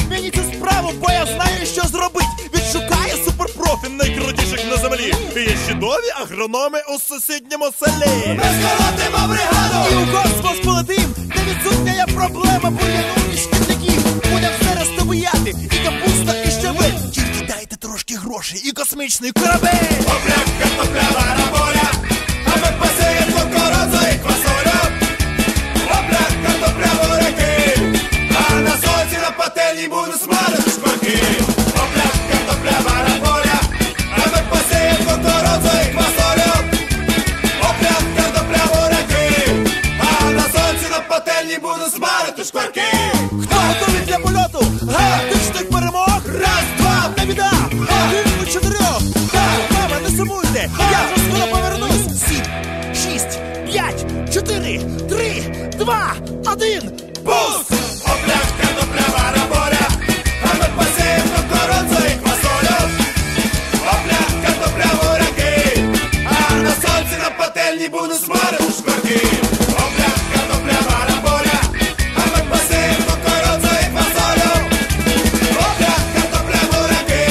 мені цю справу, бо я знаю, що зробить. Відшукає суперпрофі найкрутіших на землі. І є чудові агрономи у сусідньому селі. Ми сколотимо бригаду І у космос полетим, де відсутня є проблема бур'яну і шкідників. Будем все розтобияти, і капуста, і щавель. Тільки дайте трошки грошей і космічний корабель. Опля, картопля, бараболя, а ми посіємо кукурудзу і квасолю. Опля, картопля, буряки, а на сонці на пательні будуть смалити шкварки. Опля, картопля, бараболя, а ми посіємо кукурудзу і квасолю. Опля, картопля, буряки, а на сонці на пательні будуть смалити шкварки. Хто готовий для польоту? Галактичних перемог? Раз, два, не біда! Один у чотирьох! Так, мама, не сумуйте! Я вже скоро повернусь! 7, 6, 5, 4, 3, 2, 1, пуск! Опля, картопля, бараболя, а ми посіємо кукурудзу і квасолю. Опля, картопля, буряки, а на сонці на пательні будуть смалити шкварки. Опля, картопля, бараболя, а ми посіємо кукурудзу і квасолю. Опля, картопля, буряки,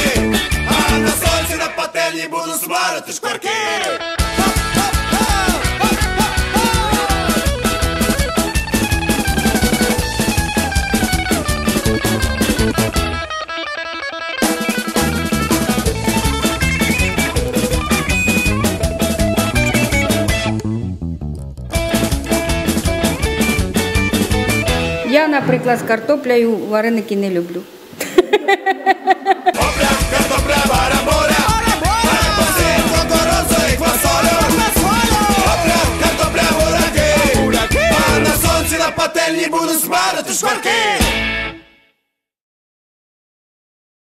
а на сонці на пательні будуть смалити шкварки. Я, наприклад, з картоплею вареники не люблю. Опля, картопля, бараболя, а ми посіємо кукурудзу і квасолю. Опля, картопля, буряки, а на сонці на пательні будуть смалити шкварки.